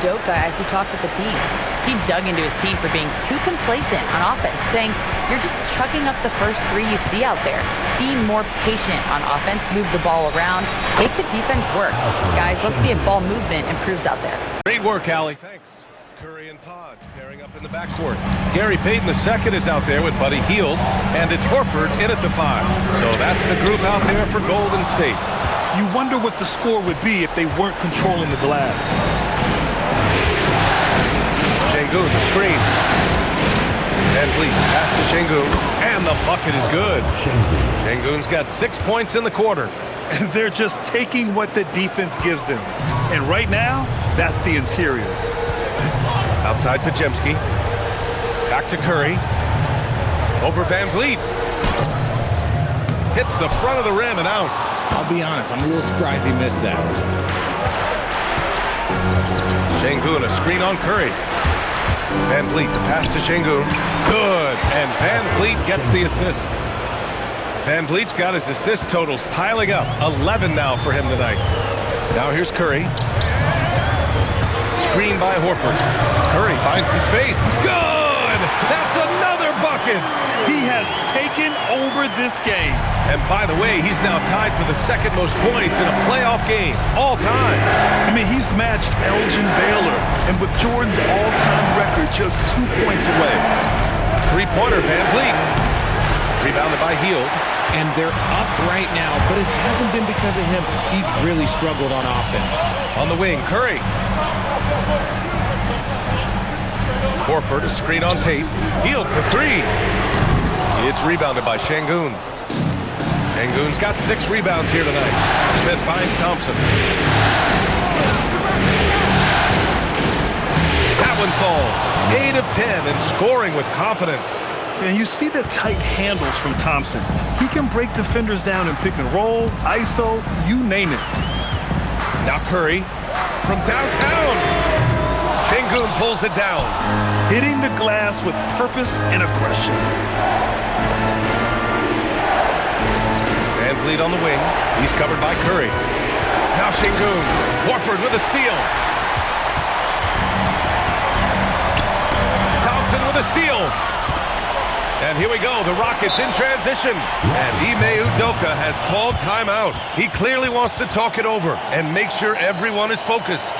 Udoka as he talked with the team. He dug into his team for being too complacent on offense, saying, "You're just chucking up the first three you see out there. Be more patient on offense, move the ball around, make the defense work. Guys, let's see if ball movement improves out there." Great work, Allie. Thanks. Curry and Pods pairing up in the backcourt. Gary Payton II is out there with Buddy Hield, and it's Horford in at the 5. So that's the group out there for Golden State. You wonder what the score would be if they weren't controlling the glass. Şengün, the screen. Van Vliet, pass to Şengün, and the bucket is good. Şengün's got 6 points in the quarter. And they're just taking what the defense gives them. And right now, that's the interior. Outside Podziemski. Back to Curry. Over Van Vliet. Hits the front of the rim and out. I'll be honest, I'm a little surprised he missed that. Şengün, a screen on Curry. Van Vliet, the pass to Şengün. Good, and Van Vliet gets the assist. Van Vliet's got his assist totals piling up. 11 now for him tonight. Now here's Curry. Screen by Horford. Curry finds some space. Good! That's another bucket! He has taken over this game. And by the way, he's now tied for the second most points in a playoff game all time. I mean, he's matched Elgin Baylor, and with Jordan's all-time record just 2 points away. Three-pointer, Van Vliet. Rebounded by Hield. And they're up right now, but it hasn't been because of him. He's really struggled on offense. On the wing, Curry. Horford, a screen on tape. Hield for three. It's rebounded by Şengün. Şengün's got 6 rebounds here tonight. Smith finds Thompson. That one falls. 8 of 10 and scoring with confidence. And you see the tight handles from Thompson. He can break defenders down in pick and roll, ISO, you name it. Now Curry from downtown. Şengün pulls it down. Hitting the glass with purpose and aggression. Van Vliet on the wing. He's covered by Curry. Now Şengün. Horford with a steal. Thompson with a steal. And here we go, the Rockets in transition. And Ime Udoka has called timeout. He clearly wants to talk it over and make sure everyone is focused.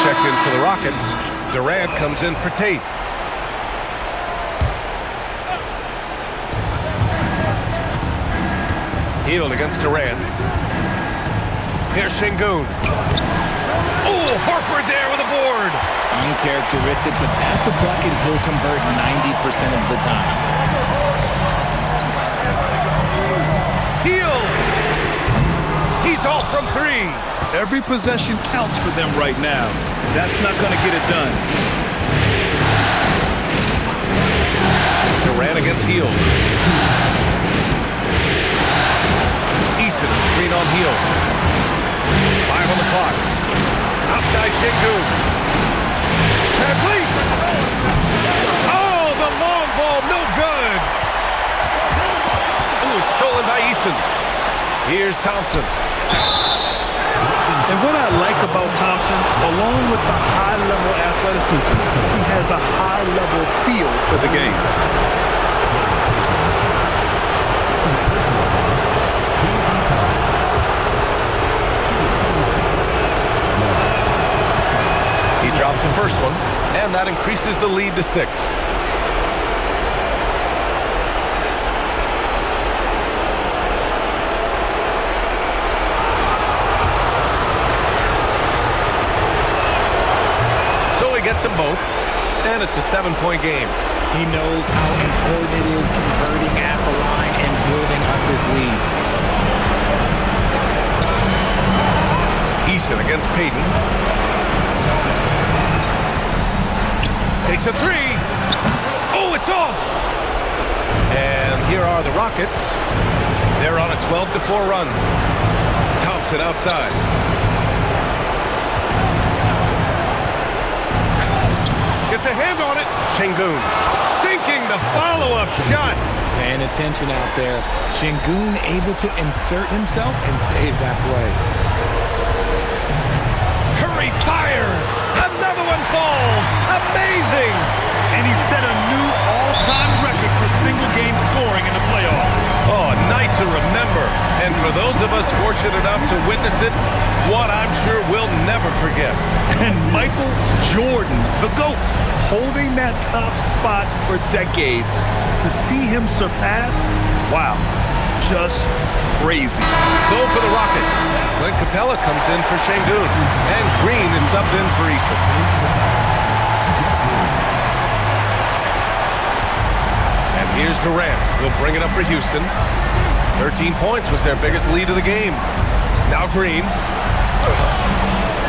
Checked in for the Rockets. Durant comes in for Tate. Hield against Durant. Here's Şengün. Oh, Horford there with a board. Uncharacteristic, but that's a bucket he'll convert 90% of the time. Hield. He's off from 3. Every possession counts for them right now. That's not going to get it done. Durant against Hield. Eason, screen on Hield. 5 on the clock. Outside Şengün. Van Vliet. Oh, the long ball, no good. Ooh, it's stolen by Eason. Here's Thompson. And what I like about Thompson, along with the high-level athleticism, he has a high-level feel for the game. He drops the first one, and that increases the lead to 6. Gets them both, and it's a 7-point game. He knows how important it is converting at the line and building up his lead. Eason against Payton. Takes a 3. Oh, it's off! And here are the Rockets. They're on a 12-4 run. Thompson outside. Gets a hand on it. Şengün sinking the follow-up shot. Paying attention out there. Şengün able to insert himself and save that play. Curry fires. Another one falls. Amazing. And he set a new all-time record for single-game scoring in the playoffs. Oh, a night to remember. And for those of us fortunate enough to witness it, what I'm sure we'll never forget. And Michael Jordan, the GOAT, holding that top spot for decades. To see him surpassed, wow, just crazy. So for the Rockets, Clint Capella comes in for Şengün, and Green is subbed in for Eason. And here's Durant. He'll bring it up for Houston. 13 points was their biggest lead of the game. Now Green.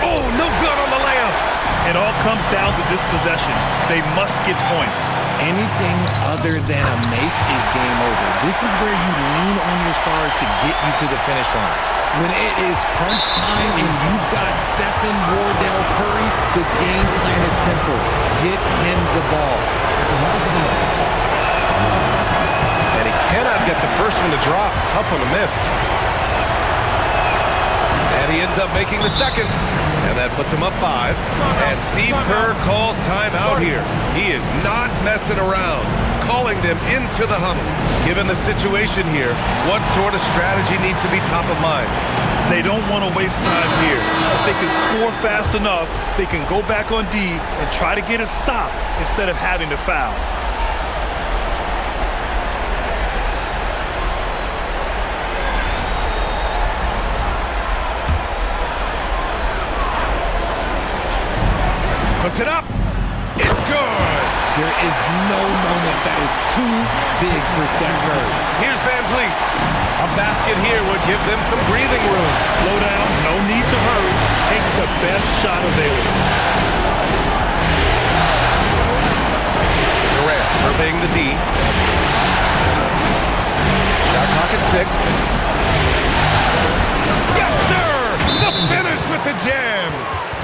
Oh, no good on the layup. It all comes down to this possession. They must get points. Anything other than a make is game over. This is where you lean on your stars to get you to the finish line. When it is crunch time and you've got Stephen Wardell Curry, the game plan is simple. Get him the ball. And he cannot get the first one to drop. Tough one to miss. And he ends up making the second. And that puts him up 5. And Steve Kerr calls timeout here. He is not messing around. Calling them into the huddle. Given the situation here, what sort of strategy needs to be top of mind? They don't want to waste time here. If they can score fast enough, they can go back on D and try to get a stop instead of having to foul. Puts it up. It's good. There is no moment that is too big for Steph Curry. Here's Van Vliet. A basket here would give them some breathing room. Slow down, no need to hurry. Take the best shot available. Durant surveying the D. Shot clock at 6. Yes, sir! The finish with the jam.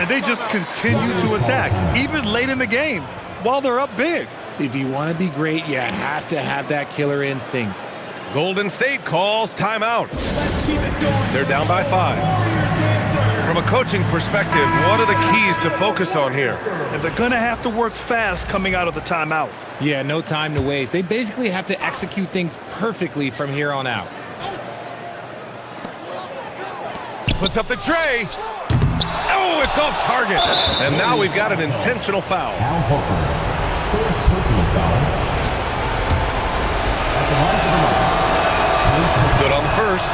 And they just continue to attack, even late in the game, while they're up big. If you want to be great, you have to have that killer instinct. Golden State calls timeout. They're down by 5. From a coaching perspective, what are the keys to focus on here? And they're going to have to work fast coming out of the timeout. Yeah, no time to waste. They basically have to execute things perfectly from here on out. Puts up the tray. Oh, it's off target. And now we've got an intentional foul. Al Horford, third personal foul. At the line for the Rockets. Good on the first,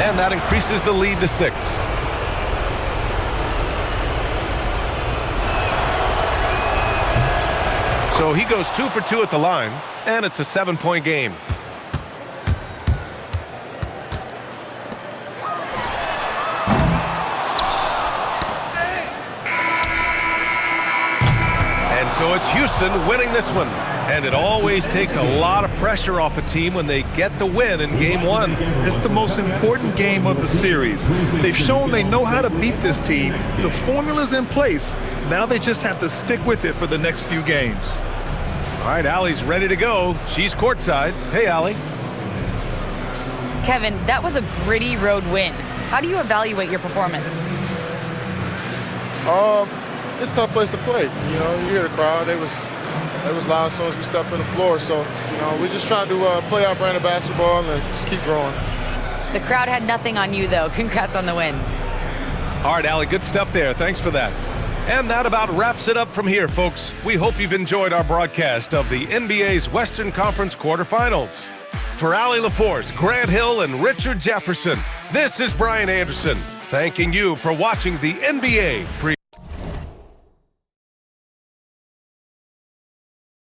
and that increases the lead to 6. So he goes 2 for 2 at the line, and it's a 7-point game. So it's Houston winning this one. And it always takes a lot of pressure off a team when they get the win in Game 1. It's the most important game of the series. They've shown they know how to beat this team. The formula's in place. Now they just have to stick with it for the next few games. All right, Allie's ready to go. She's courtside. Hey, Allie. Kevin, that was a gritty road win. How do you evaluate your performance? It's a tough place to play. You know, you hear the crowd. They was loud as soon as we stepped on the floor. So, you know, we just trying to play our brand of basketball and just keep growing. The crowd had nothing on you, though. Congrats on the win. All right, Allie, good stuff there. Thanks for that. And that about wraps it up from here, folks. We hope you've enjoyed our broadcast of the NBA's Western Conference quarterfinals. For Allie LaForce, Grant Hill, and Richard Jefferson, this is Brian Anderson, thanking you for watching the NBA